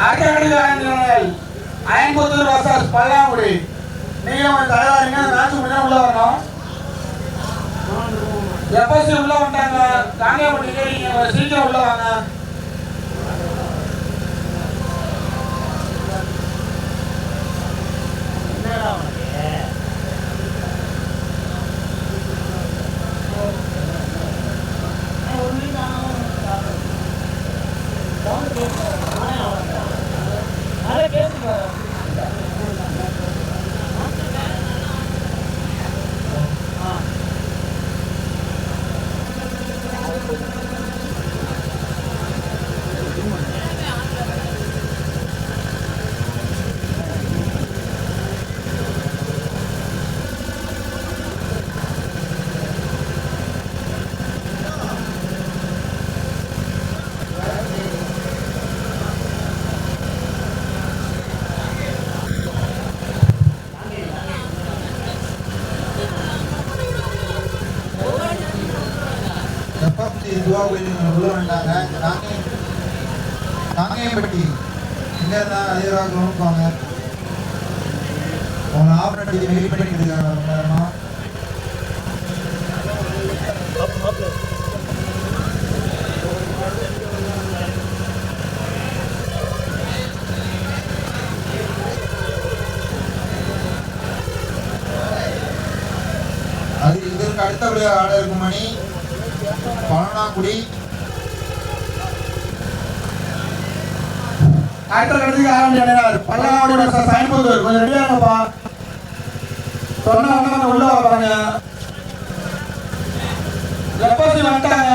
அக்கடிகள் ஐம்பத்தூர் வாசல் பல்லாங்குடி. நீங்க தயாரிங்க மேட்ச் முடிஞ்சா உள்ள வரணும். எப்பசி உள்ள வந்தாங்க காங்கேயப்பட்டி நீங்க சீக்கிரம் உள்ள வாங்க. உள்ள வந்தாங்க. காங்கேயப்பட்டி இங்க இருந்தா அதிகமாக கவனிப்பாங்க. அவங்க ஆபரேட்டிவ் வெயிட் பண்ணிட்டு இருக்காங்க ரொம்ப நேரமா. அது இதற்கு அடுத்தபடியாக ஆட இருக்கும் மணி பழனாக்குடி. அடுத்த ஆரம்பிச்சார் பல்லாங்குடி சாயம்புத்தூர். கொஞ்சம் ரெடியாங்கப்பா. சொன்ன உள்ள வாங்க. எப்பசி வந்துட்டாங்க.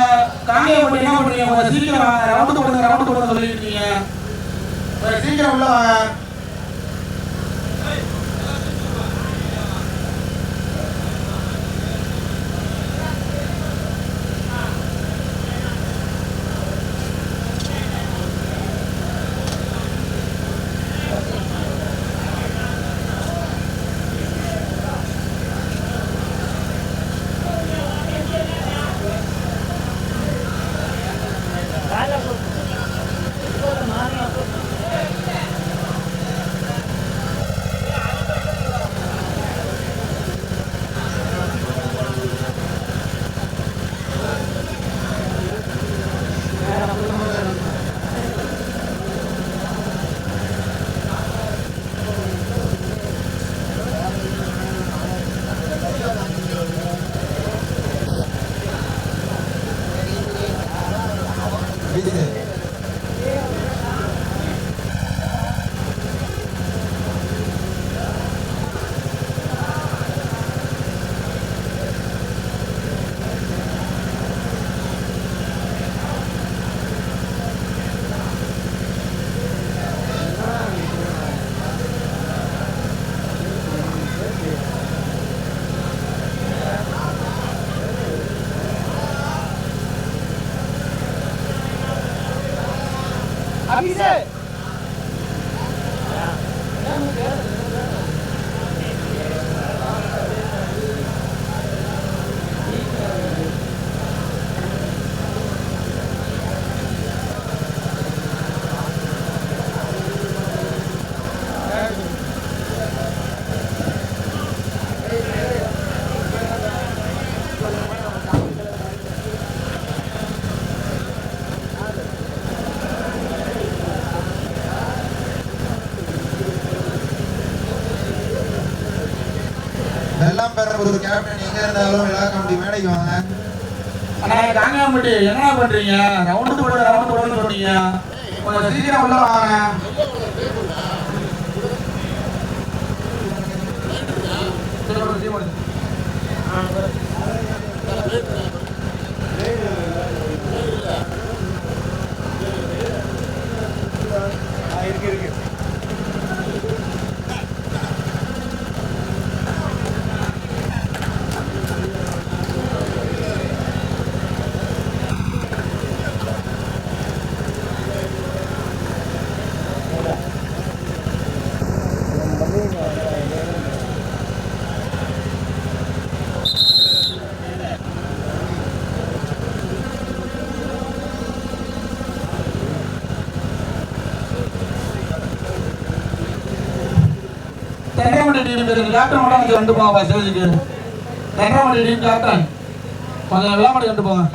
காங்கேயப்பட்டி என்ன பண்றீங்க? கொஞ்சம் சீக்கிரம் வாங்க. ரவுண்டு கொடுங்க சொல்லியிருக்கீங்க. கொஞ்சம் சீக்கிரம் உள்ள வாங்க. வெள்ளம் பெறப்போது கேப்டன் எங்க இருந்தாலும் விழா கமிட்டி மேடைக்கு வாங்க. அண்ணா காங்கேயப்பட்டி என்ன பண்றீங்க? ரவுண்டு போடுன்னு சொன்னீங்க. கொஞ்சம் சீக்கிரம் உள்ள வாங்க. இருக்கு தென்றாமட்டி டீம் கேப்டன் மட்டும் கொஞ்சம் கொண்டு போங்க ஸ்டேஜுக்கு. தென்றாமட்டி டீம் கேப்டன் கொஞ்சம் விளாமட்டி கொண்டு போங்க.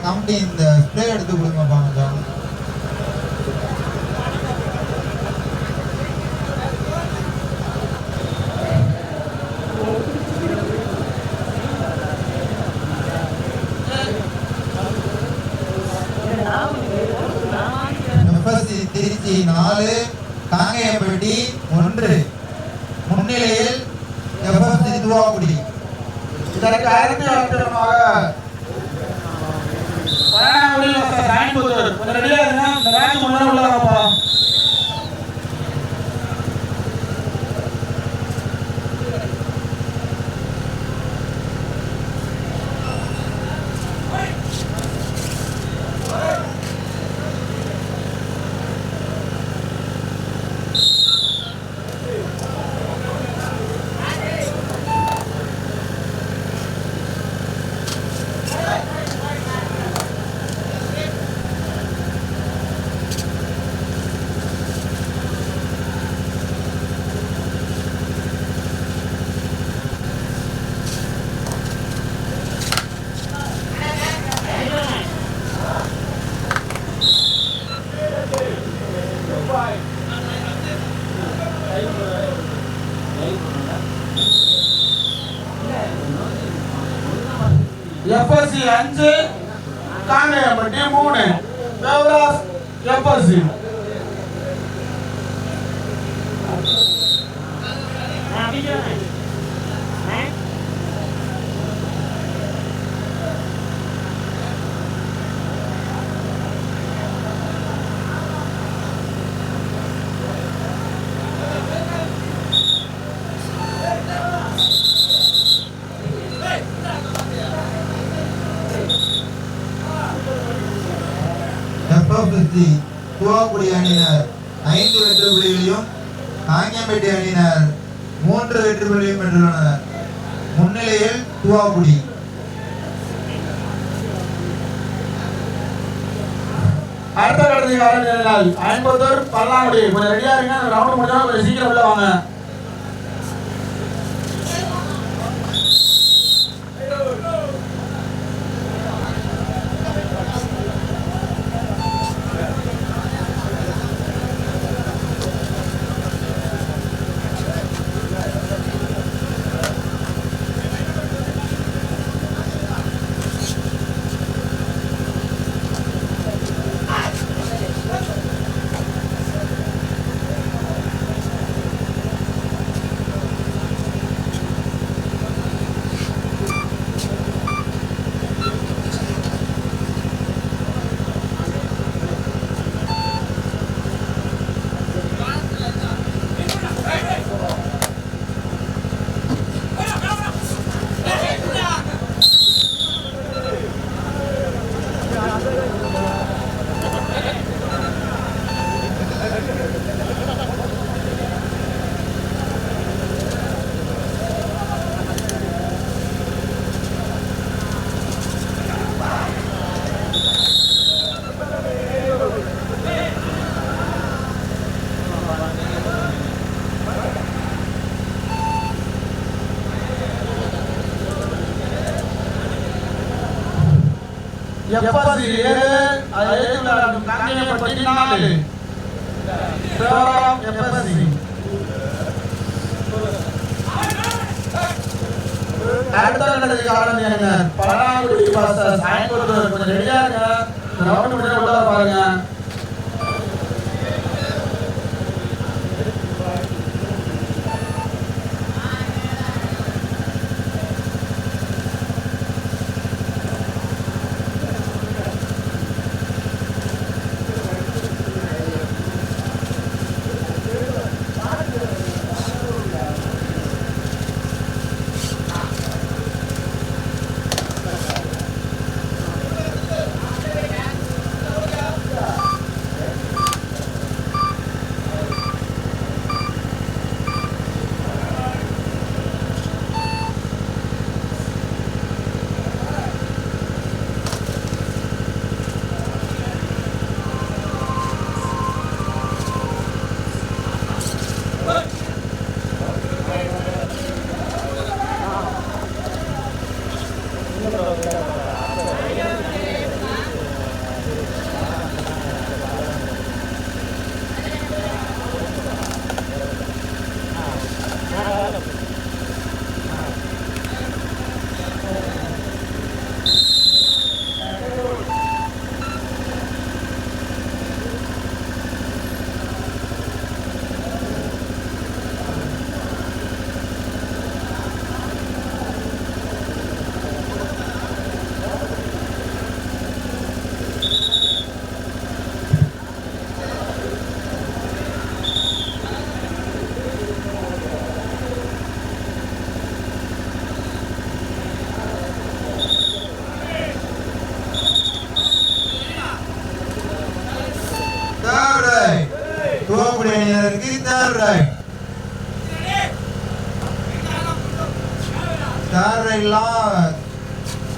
கமிட்டி இந்த ஸ்ப்ரே எடுத்து கொடுங்கப்பா கொஞ்சம். திருச்சி 4 காங்கேயம்பட்டி 1 முன்னிலையில் எஃப்எஃப்சி துவாக்குடி. இதற்கு அடுத்த வட்டமாக கொஞ்சம் ரெடியா இருங்க. இந்த மேட்ச் முன்னாடி உள்ளதாப்பா. FSC 5 காங்கேயம்பட்டி 3 தேவராஜ் FSC துவாக்குடி அணியினர் 5 வெற்றி புள்ளிகளையும் காங்கேயம்பட்டி அணியினர் 3 வெற்றி புள்ளிகளையும் பெற்றுள்ளனர். முன்னிலையில் துவாக்குடி. அடுத்த கட்டத்துக்கு ஆரம்பித்தால் 50 பல்லாங்குடி கொஞ்சம் ரெடியா இருங்க. ரவுண்ட் முடிஞ்சா கொஞ்சம் சீக்கிரம் உள்ள வாங்க. FSC 7 காங்கேயம்பட்டி 4 Devaraj FSC. அடுத்த கட்டத்துக்கு ஆரம்பிங்க. பல்லாங்குடி பாஸ்டர் 50 கொஞ்சம் ரெடியா இருங்க. ரவுண்ட் முடிஞ்சா உள்ள பாருங்க.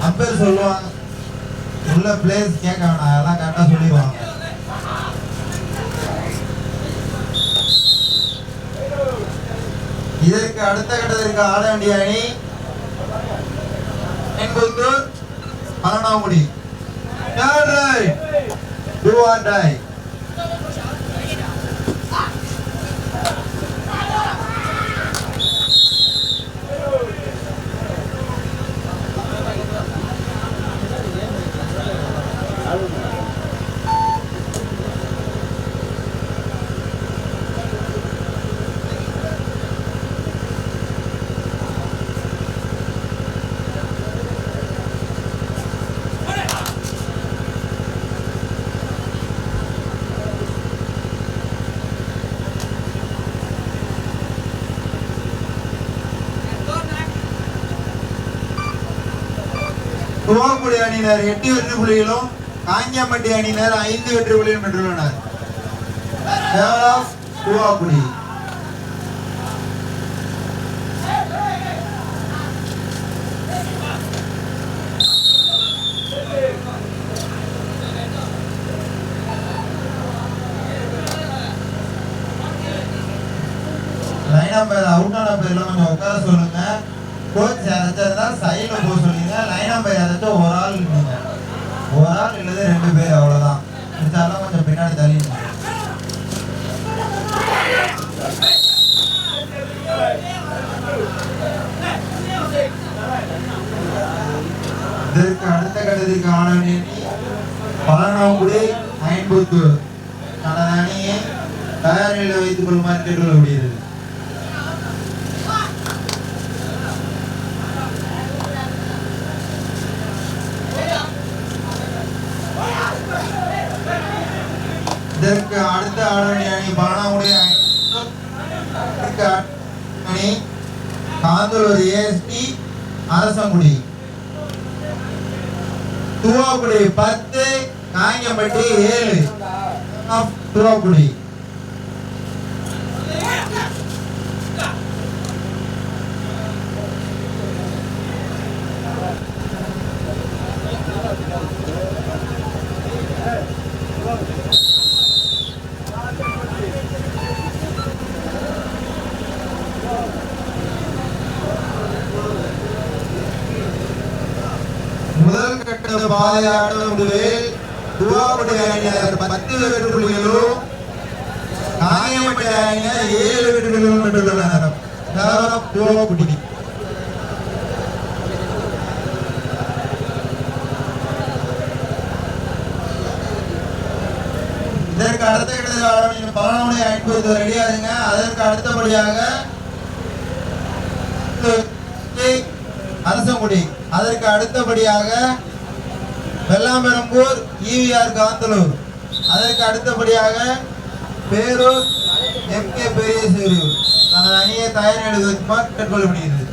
அம்பேர் சொல்லுவாங்க. உள்ள பிளேஸ் கேட்க வேணாம், எல்லாம் கரெக்டா சொல்லிடுவாங்க. இதற்கு அடுத்த கட்டத்திற்கு ஆட வேண்டிய அணி என்பது பலனாமுடி. Do or die. துவாக்குடி அணியினர் 8 வெற்றி புள்ளிகளும் காங்கியம்பட்டி அணியினர் 5 வெற்றி புள்ளிகளும் பெற்றுள்ளனர். துவாக்குடி லைனா பேர் அவுட்டான பேர்லாம் கொஞ்சம் உட்கார சொல்லுங்க. கோச் யாராச்சும் சைடில் போக சொல்லுங்க. லைனா பேர் யாராச்சும் ஒரு ஆள் இல்லைங்க, ஒரு ஆள் இல்லது 2 பேர் அவ்வளோதான். இருந்தாலும் கொஞ்சம் பின்னாடி தள்ளி இதற்கு அடுத்த கட்டத்திற்கு ஆட வேண்டிய பழனாங்குடி ஐம்பத்தூர் தனது அணியை தயார் நிலையில் வைத்துக் கொள்ளுமாறு கேட்டுக்கொள்ளப்படுகிறது. இதற்கு அடுத்த ஆடவணி அணி பழனாங்குடி அணி காந்தலூர் ஏஎஸ்டி அரசங்குடி. துவாக்குடி 10 காங்கியம்பட்டி 7 துவாக்குடி. முதல் கட்ட பாதையாட்ட முடிவில் துவாக்குடி அணியினர் 10 வெற்றி புள்ளிகளும் காங்கியம்பட்டி அணியினர் 7 வெற்றி புள்ளிகளும் பெற்றுள்ளனர். துவாக்குடி இதற்கு அடுத்த கட்டத்தில் பழனாங்குடி 50 ரெடியா இருங்க. அதற்கு அடுத்தபடியாக அரசங்குடி, அதற்கு அடுத்தபடியாக வெள்ளாம்பெரம்பூர் EVR காந்தலூர், அதற்கு அடுத்தபடியாக பேரூர் MK பெரியசேரியூர் தனது அணியை தயார் நிலைக்குமாறு கேட்டுக்கொள்ளப்படுகிறது.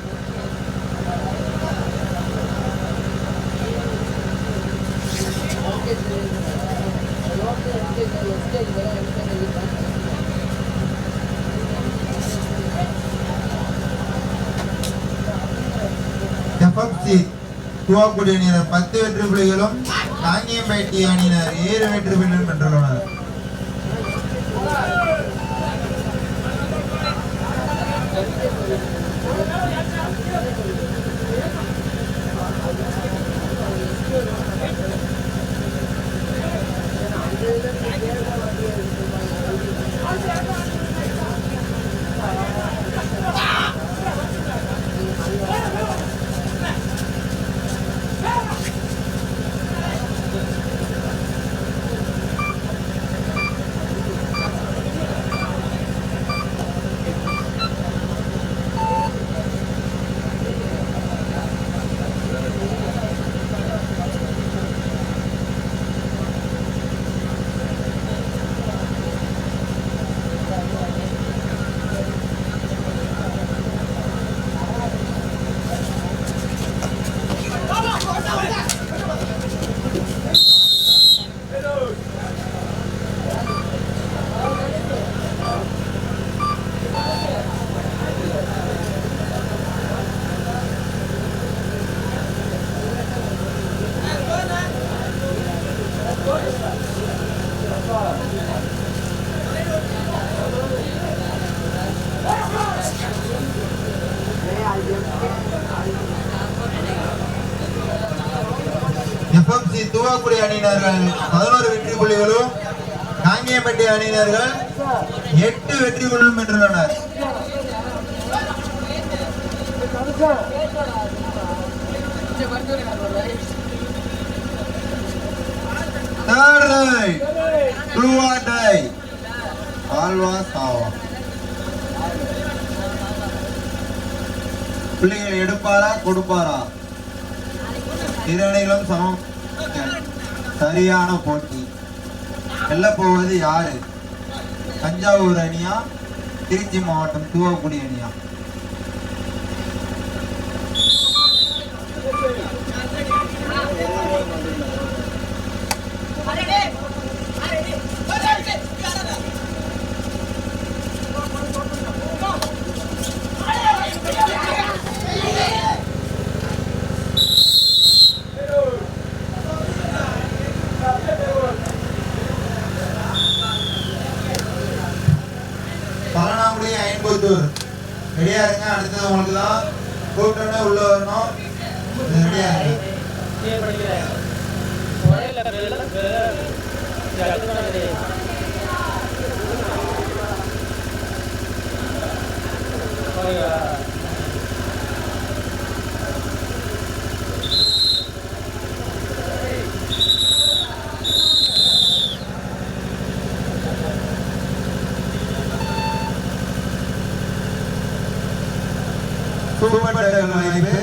துவாக்குடி அணியினர் 10 வெற்றி புள்ளிகளும் காங்கியம்பட்டி அணியினர் 7 வெற்றி புள்ளிகளும் பெற்றுள்ளனர். FMC துவாக்குடி அணியினர்கள் 11 வெற்றி புள்ளிகளும் காங்கியம்பட்டி அணியினர்கள் 8 வெற்றி புள்ளிகளும் பெற்றுள்ளனர். புள்ளிகள் எடுப்பாரா கொடுப்பாரா? இரு அணிகளும் சமம். சரியான போட்டி. வெல்ல போவது யாரு? தஞ்சாவூர் அணியா திருச்சி மாவட்டம் துவாக்குடி அணியா? ஐம்பத்தூர் ரெடியா இருங்க. அடுத்தது உங்களுக்கு தான். கூப்பிட்டோன்னே உள்ள வரணும். ரெடியா இருக்கு. சூப்பர் டேக்கல் வாய்ப்பு.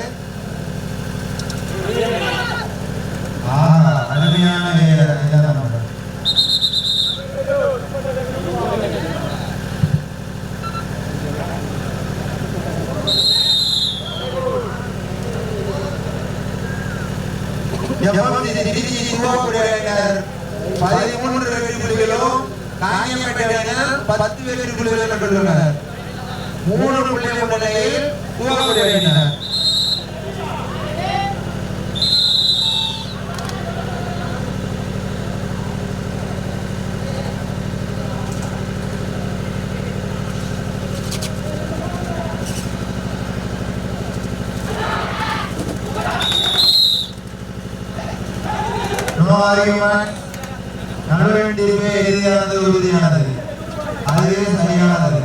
அருமையான13 வெற்றி புள்ளிகளும் காங்கியம்பேட்டை அணியினர் 10 வெற்றி புள்ளிகளை பெற்றுள்ளனர். 3 புள்ளி முன்னிலையில் தூவாக்குடி அணியினர். நடவேண்டியதுமே எதிரானது உறுதியானது. அதுவே சரியானது.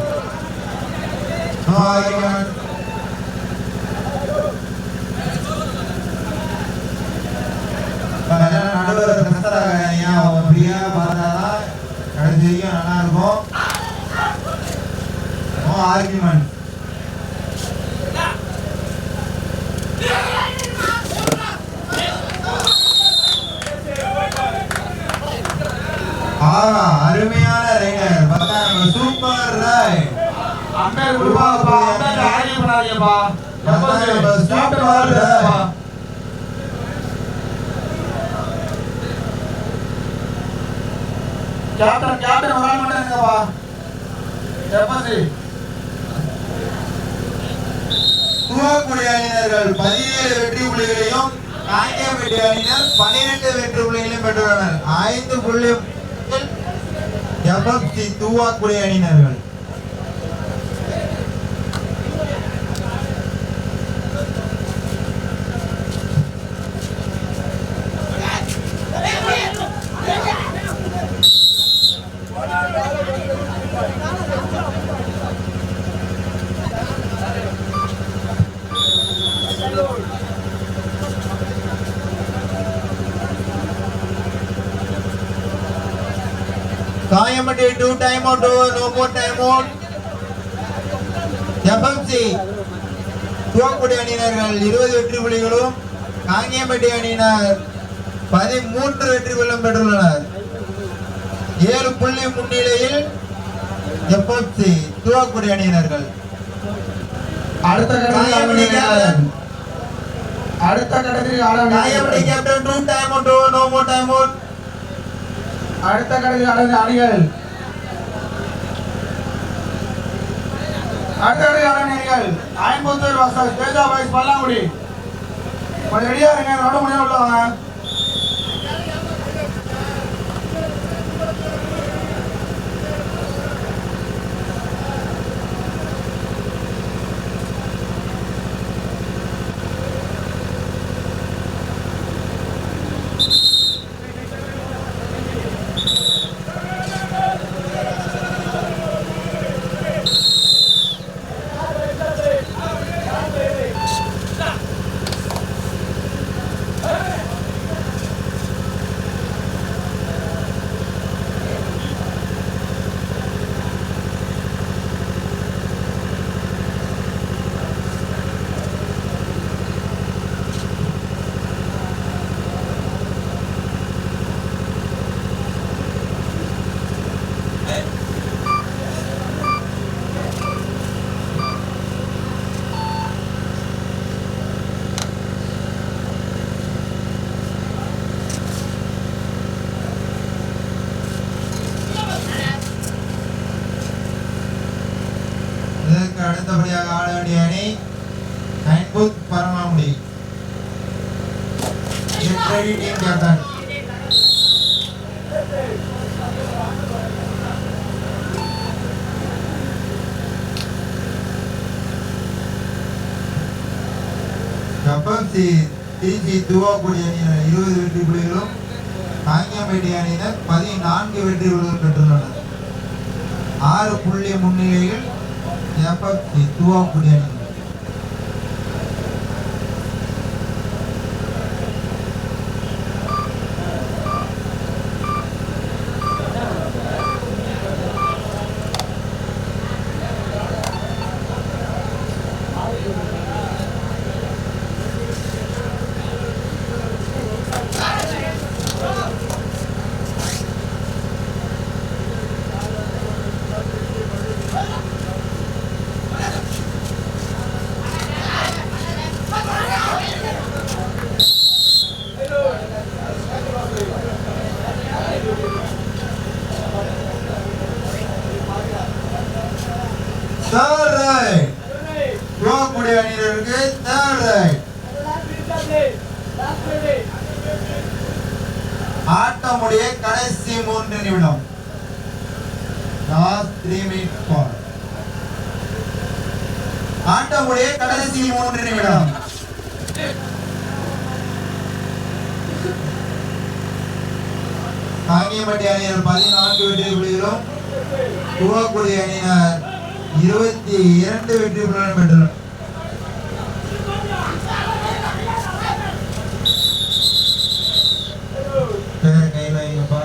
நடுவர் பிரசராக அவங்க ஃப்ரீயா பார்த்தாதான் கடைசி வரைக்கும் நல்லா இருக்கும். No argument. அருமையான ரைடர். Super raid. அம்பேர் குடுப்பாப்பா. அம்பேர் ஆர்கியூ பண்ணாதீங்கப்பா. Super raid. கேப்டன் வர மாட்டாங்கப்பா. ஜெபசி தூவாக்குடி அணியினர்கள் 17 வெற்றி புள்ளிகளையும் காங்கியம்பேட்டை அணியினர் 12 வெற்றி புள்ளிகளையும் பெற்றுள்ளனர். 5 புள்ளி எஃப்எஃப்சி தூவாக்குடி அணியினர்கள். Kayampettai 2 time out. No more time out. FMC Thuvakudi அணியினர்கள் 20 வெற்றி புள்ளிகளும் காங்கியம்பேட்டை அணியினர் 13 வெற்றி புள்ளிகளும் பெற்றுள்ளனர். 7 புள்ளி முன்னிலையில் எஃப்எம்சி தூவாக்குடி அணியினர்கள். அடுத்த கட்டத்தில் Kayampettai captain 2 time out. No more time out. அடுத்த கடையில் அடைந்த அணிகள் ஐம்பத்தூர் வாசல் தேஜா பாய்ஸ் பல்லாங்குடி. கொஞ்சம் ரெடியா இருங்க. நட முடியும் உள்ளவங்க. அடுத்தபடியாக ஆட வேண்டிய அணி நைன்பூத் Paramakudi. Team captain FMC Tiruchi Thuvakudi அணியினர் 20 வெற்றி புள்ளிகளும் காங்கியம்பேட்டை அணியினர் 14 வெற்றி புள்ளிகள் பெற்றுள்ளனர். 6 புள்ளி முன்னிலையில் எஃப்எம்சி துவாக்குடி அணியினர். Third right. துவாக்குடி அணியினருக்கு third right. ஆட்டமுடைய கடைசி 3 நிமிடம். Last 3 minutes for. ஆட்டமுடைய கடைசி 3 நிமிடம். காங்கியம்பேட்டை அணியினர் 14 வெற்றி புள்ளிகளும் துவாக்குடி அணியினர் 22 வெற்றி புள்ளிகளும் பெற்றுள்ளனர். கையில் வைங்கப்பா.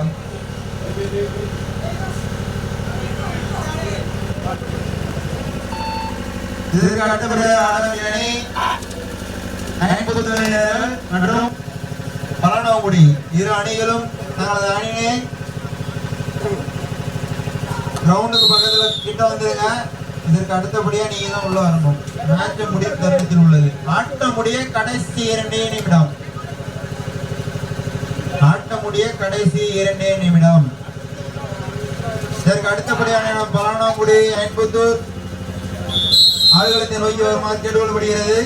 இதற்கு அடுத்தபடியாக ஆடவர் அணி 50 அணியினர் மற்றும் பழனோங்குடி இரு அணிகளும் தங்களது அணியை கிரவுண்டுக்கு பக்கத்துல கிட்ட வந்துருங்க. இதற்கு அடுத்தபடியா நீங்க தான் உள்ள வரணும். மேட்ச் முடியும் தருணத்தில் உள்ளது. ஆட்டமுடைய கடைசி 2 நிமிடம். ஆட்டமுடைய கடைசி 2 நிமிடம். இதற்கு அடுத்தபடியான பழனோங்குடி ஐம்பத்தூர் ஆடுகளத்தை நோக்கி வருமாறு கேட்டுக்கொள்ளப்படுகிறது.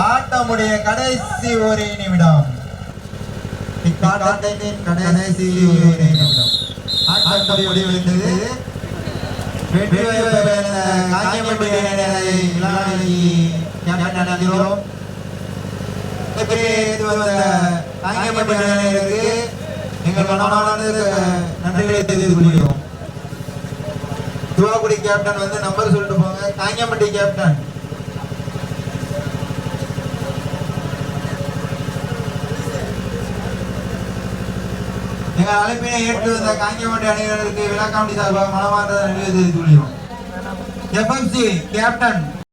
ஆட்டமுடைய கடைசி 1 நிமிடம். கடைசி 1 நிமிடம். ஆட்டம் முடிவடைந்தது. வெற்றி பெற்ற காங்கியம்பேட்டை அணியினரை இளநீ கேப்டன் அணிகிறோம். காங்கியம்பேட்டை அணியினருக்கு எங்கள் மனமார்ந்த நன்றிகளை தெரிவித்துக் கொள்கிறோம். துவாக்குடி கேப்டன் வந்து நம்பர் சொல்லிட்டு போங்க. காங்கியம்பேட்டை கேப்டன் எங்கள் அழைப்பினை ஏற்று வந்த காங்கியம்பேட்டை அணியினருக்கு விழா கமிட்டி சார்பாக மனமார்ந்த நன்றியை தெரிவித்துக் கொள்கிறோம். FMC captain